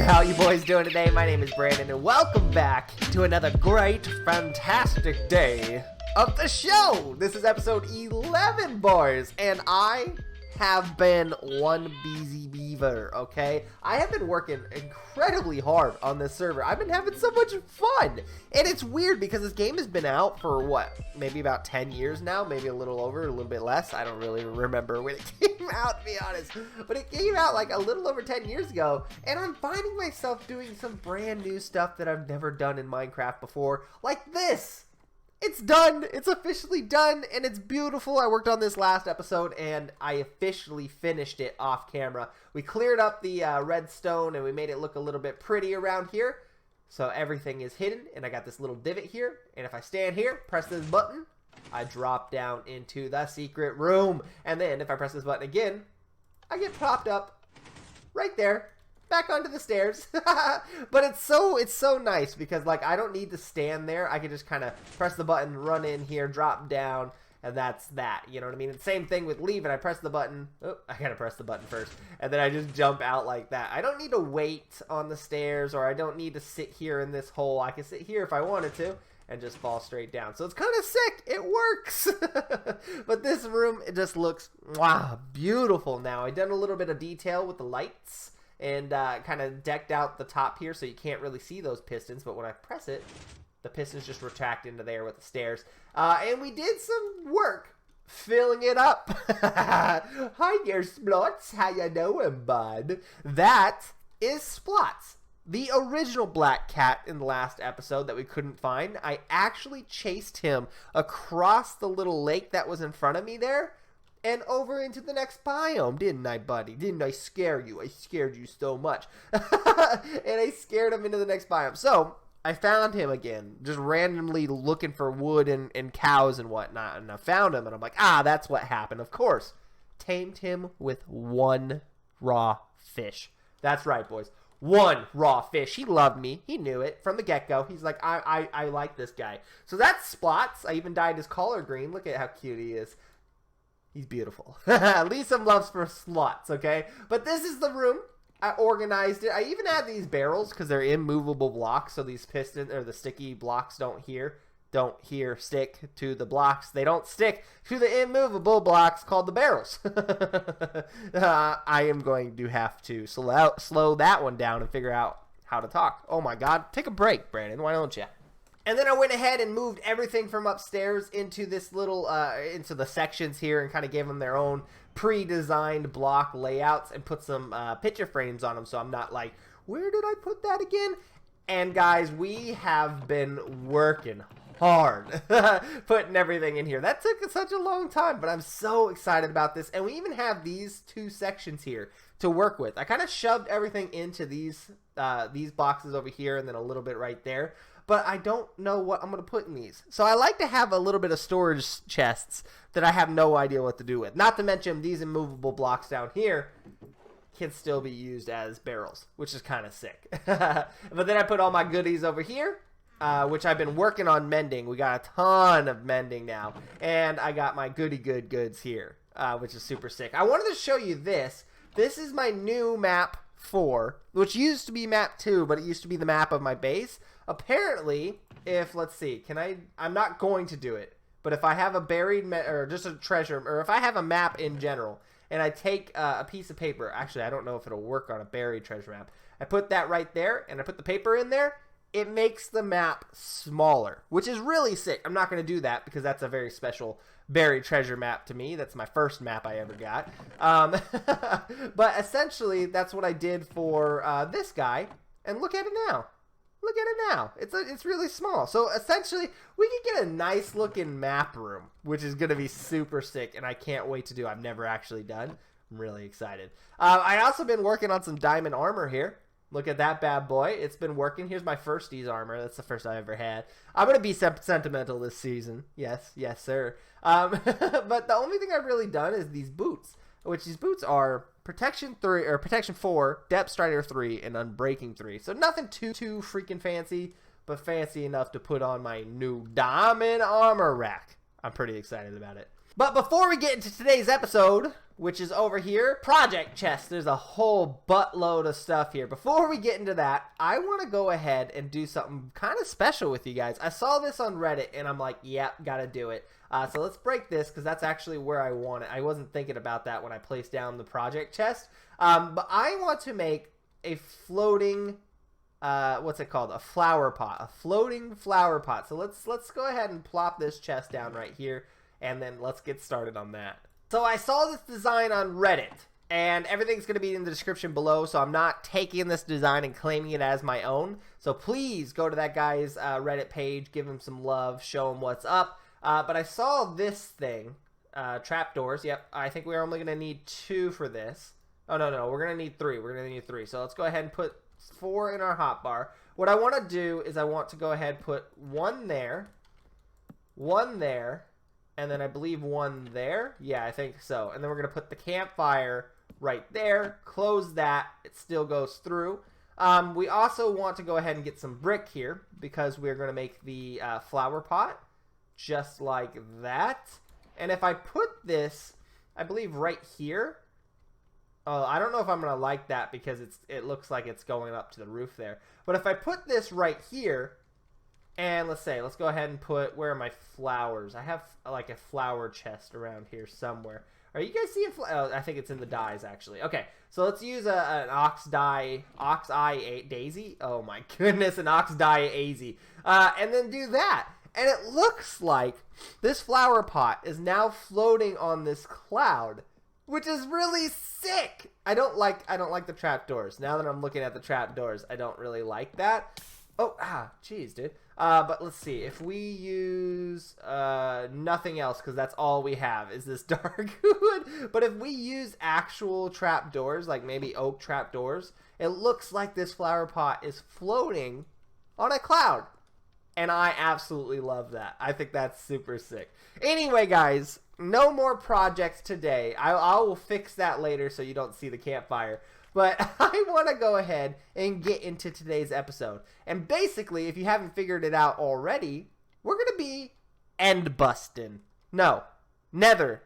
How you boys doing today? My name is Brandon, and welcome back to another great, fantastic day of the show. This is episode 11, boys, and I have been one busy beaver, okay? I have been working incredibly hard on this server. I've been having so much fun, and it's weird because this game has been out for, what, maybe about 10 years now, maybe a little over, a little bit less. I don't really remember when it came out, to be honest, but it came out like a little over 10 years ago, and I'm finding myself doing some brand new stuff that I've never done in Minecraft before, like this. It's done. It's officially done, and it's beautiful. I worked on this last episode, and I officially finished it off camera. We cleared up the redstone, and we made it look a little bit pretty around here. So everything is hidden, and I got this little divot here. And if I stand here, press this button, I drop down into the secret room. And then if I press this button again, I get popped up right there. Back onto the stairs. But it's so nice because, like, I don't need to stand there. I can just kind of press the button, run in here, drop down, and that's that. You know what I mean? And same thing with leaving. I press the button. Oh, I gotta press the button first. And then I just jump out like that. I don't need to wait on the stairs, or I don't need to sit here in this hole. I can sit here if I wanted to and just fall straight down. So it's kind of sick. It works. But this room, it just looks beautiful now. I done a little bit of detail with the lights and kind of decked out the top here so you can't really see those pistons, but when I press it, the pistons just retract into there with the stairs. And we did some work filling it up. Hi there, Splots. How you doing, bud? That is Splots, the original black cat in the last episode that we couldn't find. I actually chased him across the little lake that was in front of me there, and over into the next biome, didn't I, buddy? Didn't I scare you? I scared you so much. And I scared him into the next biome. So, I found him again, just randomly looking for wood and cows and whatnot. And I found him, and I'm like, that's what happened. Of course. Tamed him with one raw fish. That's right, boys. One raw fish. He loved me. He knew it from the get-go. He's like, I like this guy. So that's Splots. I even dyed his collar green. Look at how cute he is. He's beautiful. Leave some loves for Slots, okay? But this is the room. I organized it. I even had these barrels because they're immovable blocks, so these piston or the sticky blocks don't stick to the blocks. They don't stick to the immovable blocks called the barrels. I am going to have to slow that one down and figure out how to talk. Oh my God. Take a break, Brandon. Why don't you? And then I went ahead and moved everything from upstairs into this little, into the sections here and kind of gave them their own pre-designed block layouts and put some picture frames on them so I'm not like, where did I put that again? And guys, we have been working hard putting everything in here. That took such a long time, but I'm so excited about this. And we even have these two sections here to work with. I kind of shoved everything into these boxes over here and then a little bit right there. But I don't know what I'm going to put in these. So I like to have a little bit of storage chests that I have no idea what to do with. Not to mention these immovable blocks down here can still be used as barrels, which is kind of sick. But then I put all my goodies over here, which I've been working on mending. We got a ton of mending now. And I got my goods here, which is super sick. I wanted to show you this. This is my new map 4, which used to be map 2, but it used to be the map of my base. Apparently, if, let's see, I'm not going to do it, but if I have a buried, or just a treasure, or if I have a map in general, and I take a piece of paper, actually, I don't know if it'll work on a buried treasure map, I put that right there, and I put the paper in there, it makes the map smaller, which is really sick. I'm not going to do that, because that's a very special buried treasure map to me. That's my first map I ever got. But essentially, that's what I did for this guy, and look at it now. Look at it now. It's really small. So essentially, we can get a nice looking map room, which is going to be super sick, and I can't wait to do. I've never actually done. I'm really excited. I also been working on some diamond armor here. Look at that bad boy. It's been working. Here's my firsties armor. That's the first I ever had. I'm going to be sentimental this season. Yes, sir. But the only thing I've really done is these boots, which these boots are Protection 3 or Protection 4, Depth Strider 3, and Unbreaking 3. So nothing too freaking fancy, but fancy enough to put on my new diamond armor rack. I'm pretty excited about it. But before we get into today's episode, which is over here, project chest. There's a whole buttload of stuff here. Before we get into that, I want to go ahead and do something kind of special with you guys. I saw this on Reddit, and I'm like, yep, gotta do it. So let's break this, because that's actually where I want it. I wasn't thinking about that when I placed down the project chest. But I want to make a floating, what's it called? A flower pot. A floating flower pot. So let's go ahead and plop this chest down right here, and then let's get started on that. So I saw this design on Reddit, and everything's going to be in the description below, so I'm not taking this design and claiming it as my own. So please go to that guy's Reddit page, give him some love, show him what's up. But I saw this thing, trapdoors. Yep, I think we're only going to need 2 for this. Oh, no, we're going to need 3. We're going to need 3. So let's go ahead and put 4 in our hotbar. What I want to do is I want to go ahead and put 1 there, 1 there, and then I believe 1 there. Yeah, I think so. And then we're going to put the campfire right there. Close that. It still goes through. We also want to go ahead and get some brick here because we're going to make the flower pot just like that. And if I put this, I believe right here. Oh, I don't know if I'm going to like that because it looks like it's going up to the roof there. But if I put this right here, and let's go ahead and put, where are my flowers? I have like a flower chest around here somewhere. Are you guys seeing, oh, I think it's in the dyes actually. Okay, so let's use an ox eye daisy. Oh my goodness, an ox dye daisy. And then do that. And it looks like this flower pot is now floating on this cloud, which is really sick. I don't like the trapdoors. Now that I'm looking at the trapdoors, I don't really like that. Oh, jeez, dude. But let's see. If we use nothing else, because that's all we have, is this dark wood. But if we use actual trapdoors, like maybe oak trapdoors, it looks like this flower pot is floating on a cloud. And I absolutely love that. I think that's super sick. Anyway, guys, no more projects today. I will fix that later so you don't see the campfire. But I want to go ahead and get into today's episode. And basically, if you haven't figured it out already, we're going to be end busting. No, Nether.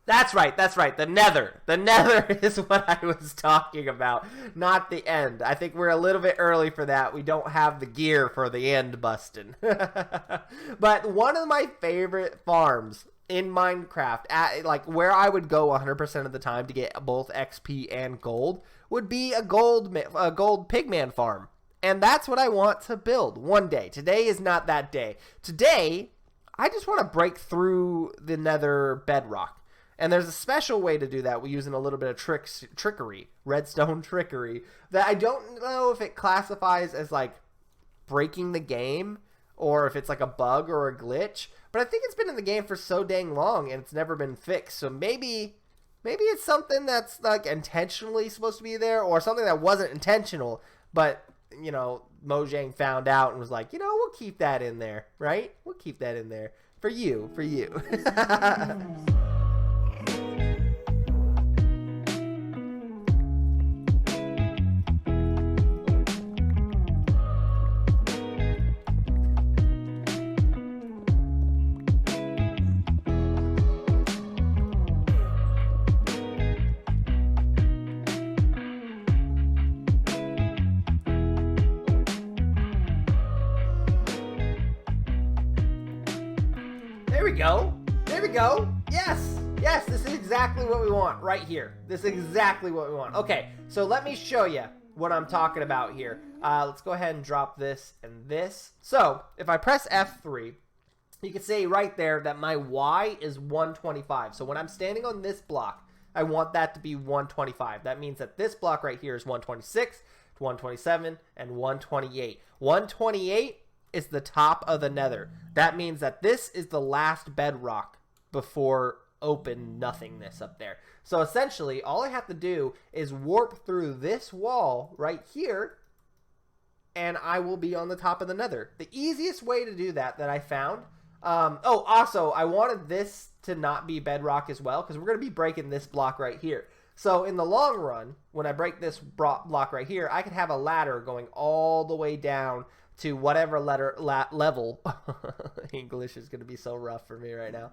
That's right, the Nether. The Nether is what I was talking about, not the end. I think we're a little bit early for that. We don't have the gear for the end busting. But one of my favorite farms in Minecraft, like where I would go 100% of the time to get both XP and gold, would be a gold pigman farm. And that's what I want to build one day. Today is not that day. Today, I just want to break through the Nether bedrock. And there's a special way to do that. We're using a little bit of trickery, redstone trickery, that I don't know if it classifies as like breaking the game or if it's like a bug or a glitch. But I think it's been in the game for so dang long and it's never been fixed. So maybe it's something that's like intentionally supposed to be there, or something that wasn't intentional, but you know, Mojang found out and was like, you know, we'll keep that in there, right? We'll keep that in there for you. There we go. Yes, this is exactly what we want right here. This is exactly what we want. Okay, so let me show you what I'm talking about here. Let's go ahead and drop this and this. So if I press F3, you can see right there that my Y is 125. So when I'm standing on this block, I want that to be 125. That means that this block right here is 126, 127, and 128. 128 is the top of the Nether. That means that this is the last bedrock before open nothingness up there. So essentially, all I have to do is warp through this wall right here, and I will be on the top of the Nether. The easiest way to do that I found. Oh, also, I wanted this to not be bedrock as well, because we're going to be breaking this block right here. So in the long run, when I break this block right here, I could have a ladder going all the way down to whatever level. English is going to be so rough for me right now.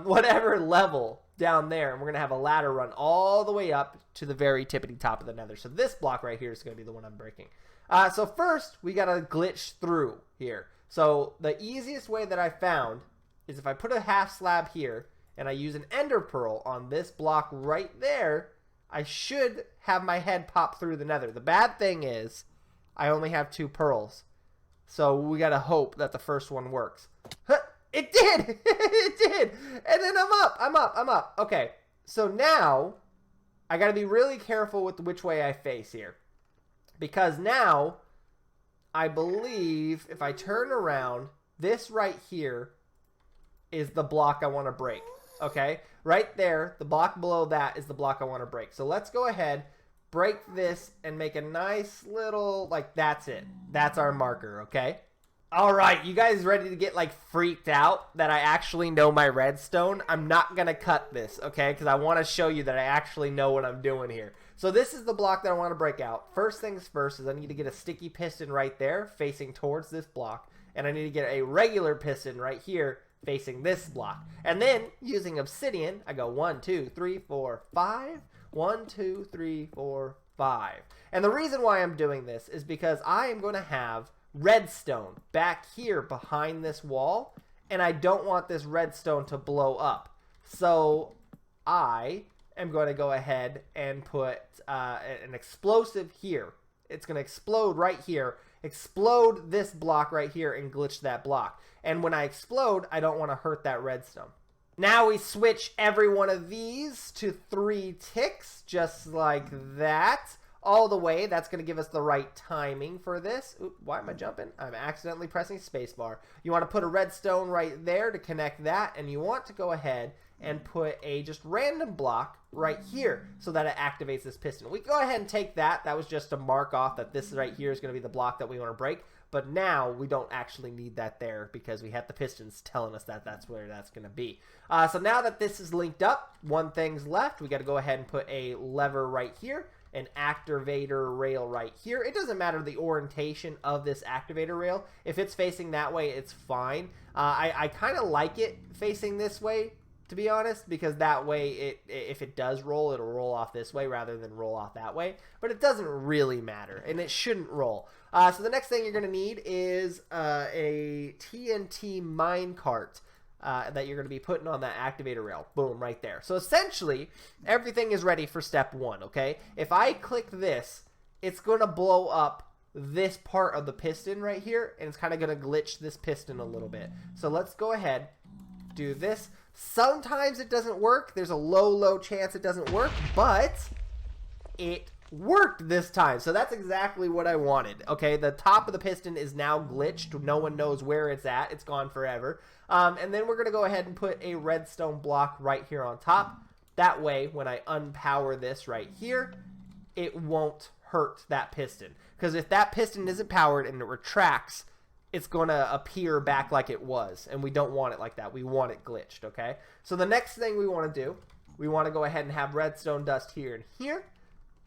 Whatever level down there, and we're going to have a ladder run all the way up to the very tippity top of the nether. So this block right here is going to be the one I'm breaking. So first, we got to glitch through here. So the easiest way that I found is if I put a half slab here and I use an ender pearl on this block right there, I should have my head pop through the nether. The bad thing is I only have 2 pearls. So we got to hope that the first one works. It did! It did! And then I'm up. Okay, so now I got to be really careful with which way I face here. Because now I believe if I turn around, this right here is the block I want to break. Okay? Right there, the block below that is the block I want to break. So let's go ahead, break this, and make a nice little, like, that's it. That's our marker, okay? Alright, you guys ready to get, like, freaked out that I actually know my redstone? I'm not going to cut this, okay? Because I want to show you that I actually know what I'm doing here. So this is the block that I want to break out. First things first is I need to get a sticky piston right there facing towards this block. And I need to get a regular piston right here facing this block. And then, using obsidian, I go 1, 2, 3, 4, 5. 1, 2, 3, 4, 5. And the reason why I'm doing this is because I am going to have redstone back here behind this wall. And I don't want this redstone to blow up. So I am going to go ahead and put an explosive here. It's going to explode right here. Explode this block right here and glitch that block. And when I explode, I don't want to hurt that redstone. Now we switch every one of these to 3 ticks, just like that, all the way. That's going to give us the right timing for this. Oop, why am I jumping? I'm accidentally pressing spacebar. You want to put a redstone right there to connect that, and you want to go ahead and put a just random block right here so that it activates this piston. We go ahead and take that. That was just to mark off that this right here is going to be the block that we want to break. But now we don't actually need that there because we have the pistons telling us that that's where that's going to be. So now that this is linked up, one thing's left. We got to go ahead and put a lever right here, an activator rail right here. It doesn't matter the orientation of this activator rail. If it's facing that way, it's fine. I kind of like it facing this way, to be honest, because that way, if it does roll, it'll roll off this way rather than roll off that way. But it doesn't really matter, and it shouldn't roll. So the next thing you're going to need is a TNT minecart that you're going to be putting on that activator rail. Boom, right there. So essentially, everything is ready for step 1, okay? If I click this, it's going to blow up this part of the piston right here, and it's kind of going to glitch this piston a little bit. So let's go ahead, do this. Sometimes it doesn't work. There's a low chance it doesn't work, but it worked this time. So that's exactly what I wanted. Okay, the top of the piston is now glitched. No one knows where it's at. It's gone forever. And then we're going to go ahead and put a redstone block right here on top. That way, when I unpower this right here, it won't hurt that piston. Because if that piston isn't powered and it retracts, it's going to appear back like it was. And we don't want it like that. We want it glitched, okay? So the next thing we want to do, we want to go ahead and have redstone dust here and here.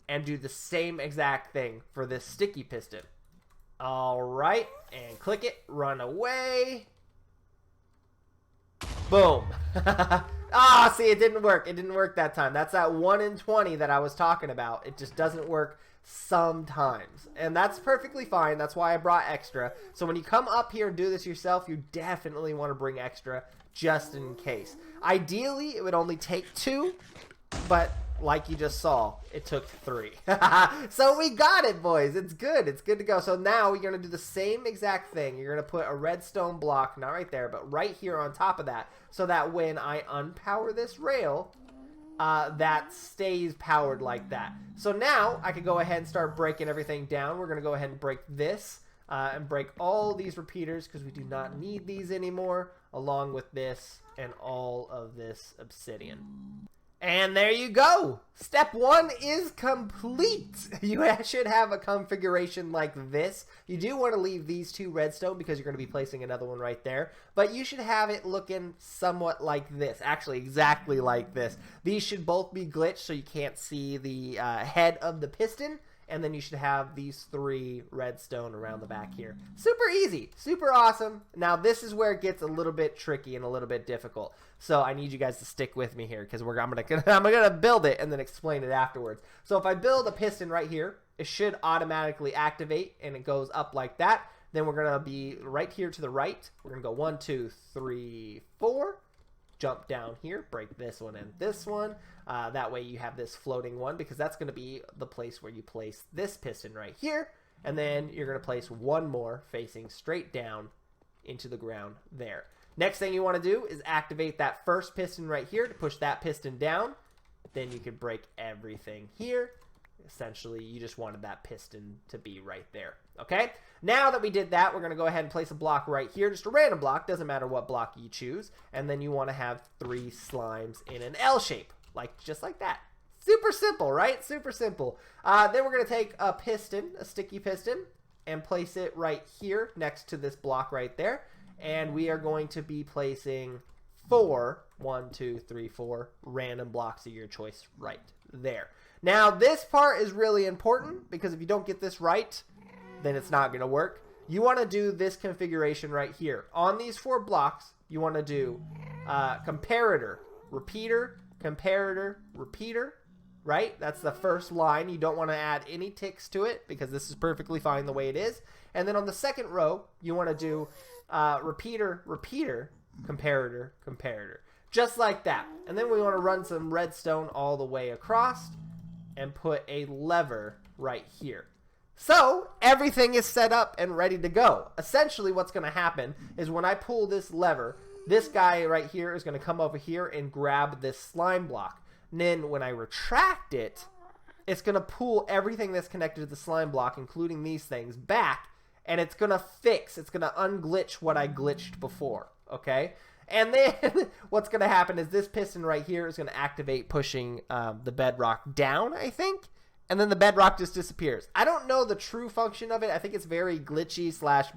And do the same exact thing for this sticky piston. Alright, and click it, run away. Boom. Ah, see, it didn't work. It didn't work that time. That's that 1 in 20 that I was talking about. It just doesn't work sometimes. And that's perfectly fine. That's why I brought extra. So when you come up here and do this yourself, you definitely want to bring extra just in case. Ideally, it would only take 2, but like you just saw, it took 3. So we got it, boys. It's good. It's good to go. So now we're going to do the same exact thing. You're going to put a redstone block, not right there, but right here on top of that, so that when I unpower this rail, that stays powered like that. So now I can go ahead and start breaking everything down. We're going to go ahead and break this and break all these repeaters because we do not need these anymore, along with this and all of this obsidian. And there you go. Step 1 is complete. You should have a configuration like this. You do want to leave these 2 redstone because you're going to be placing another one right there. But you should have it looking somewhat like this. Actually, exactly like this. These should both be glitched so you can't see the head of the piston. and then you should have these 3 redstone around the back here. Super easy, super awesome. Now this is where it gets a little bit tricky and a little bit difficult. So I need you guys to stick with me here because I'm gonna build it and then explain it afterwards. So if I build a piston right here, it should automatically activate and it goes up like that. Then we're gonna be right here to the right. We're gonna go 1, 2, 3, 4. Jump down here, break this one and this one. That way you have this floating one because that's going to be the place where you place this piston right here. And then you're going to place one more facing straight down into the ground there. Next thing you want to do is activate that first piston right here to push that piston down. Then you can break everything here. Essentially, you just wanted that piston to be right there. Okay, now that we did that, we're going to go ahead and place a block right here, just a random block, doesn't matter what block you choose, and then you want to have 3 slimes in an L shape, just like that. Super simple, right? Super simple. Then we're going to take a piston, a sticky piston, and place it right here next to this block right there, and we are going to be placing 4, 1, 2, 3, 4 random blocks of your choice right there. Now, this part is really important because if you don't get this right, then it's not going to work. You want to do this configuration right here. On these 4 blocks, you want to do comparator, repeater, comparator, repeater, right? That's the first line. You don't want to add any ticks to it because this is perfectly fine the way it is. And then on the second row, you want to do repeater, repeater, comparator, comparator. Just like that. And then we want to run some redstone all the way across and put a lever right here. So everything is set up and ready to go. Essentially what's going to happen is when I pull this lever, this guy right here is going to come over here and grab this slime block. And then when I retract it, it's going to pull everything that's connected to the slime block, including these things, back. And it's going to fix, it's going to unglitch what I glitched before. Okay? And then what's going to happen is this piston right here is going to activate pushing the bedrock down, I think. And then the bedrock just disappears. I don't know the true function of it. I think it's very glitchy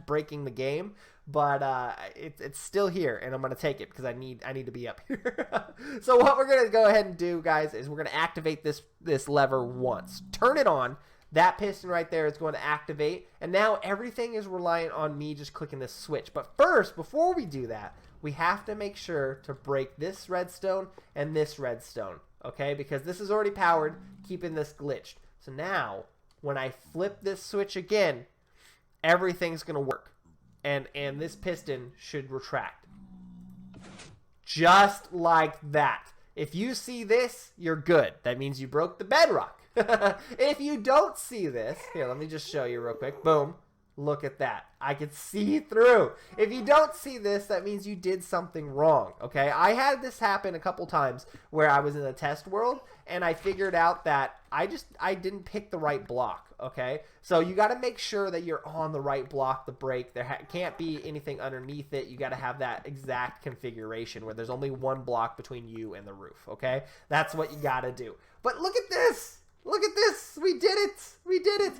/ breaking the game. But it's still here, and I'm going to take it because I need to be up here. So what we're going to go ahead and do, guys, is we're going to activate this lever once. Turn it on. That piston right there is going to activate. And now everything is reliant on me just clicking this switch. But first, before we do that, we have to make sure to break this redstone and this redstone. Okay, because this is already powered, keeping this glitched. So now, when I flip this switch again, everything's going to work. And this piston should retract. Just like that. If you see this, you're good. That means you broke the bedrock. If you don't see this, here, let me just show you real quick. Boom. Look at that. I can see through. If you don't see this, that means you did something wrong, okay? I had this happen a couple times where I was in the test world, and I figured out that I didn't pick the right block, okay? So you got to make sure that you're on the right block to break. There can't be anything underneath it. You got to have that exact configuration where there's only one block between you and the roof, okay? That's what you got to do. But look at this. Look at this. We did it. We did it.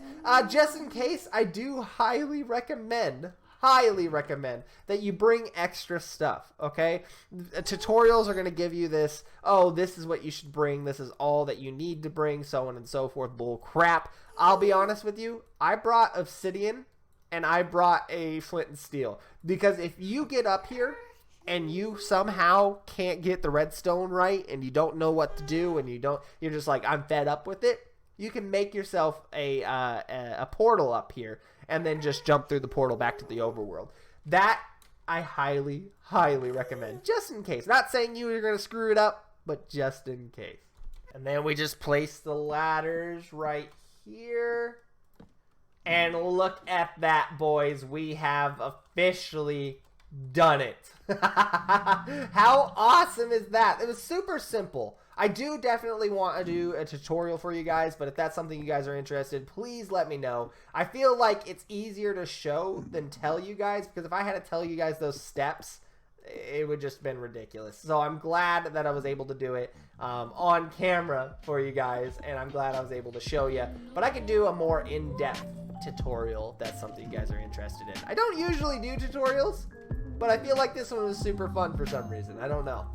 Just in case, I do highly recommend that you bring extra stuff, okay? Tutorials are going to give you this, oh, this is what you should bring. This is all that you need to bring, so on and so forth. Bull crap. I'll be honest with you. I brought obsidian and I brought a flint and steel because if you get up here and you somehow can't get the redstone right and you don't know what to do and you're just like, I'm fed up with it, you can make yourself a portal up here and then just jump through the portal back to the overworld. That I highly, highly recommend, just in case. Not saying you're going to screw it up, but just in case. And then we just place the ladders right here. And look at that, boys. We have officially done it. How awesome is that? It was super simple. I do definitely want to do a tutorial for you guys, but if that's something you guys are interested in, please let me know. I feel like it's easier to show than tell you guys, because if I had to tell you guys those steps, it would just been ridiculous. So I'm glad that I was able to do it on camera for you guys, and I'm glad I was able to show you. But I could do a more in-depth tutorial if that's something you guys are interested in. I don't usually do tutorials, but I feel like this one was super fun for some reason. I don't know.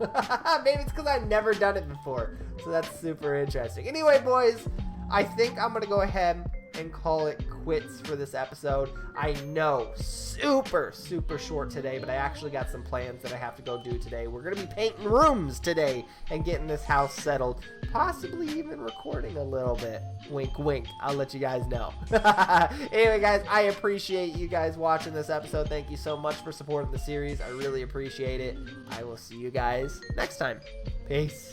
Maybe it's because I've never done it before. So that's super interesting. Anyway, boys, I think I'm going to go ahead and call it quits for this episode. I know, super short today, but I actually got some plans that I have to go do today. We're gonna be painting rooms today and getting this house settled, possibly even recording a little bit. Wink wink, I'll let you guys know. Anyway guys, I appreciate you guys watching this episode. Thank you so much for supporting the series. I really appreciate it. I will see you guys next time. Peace.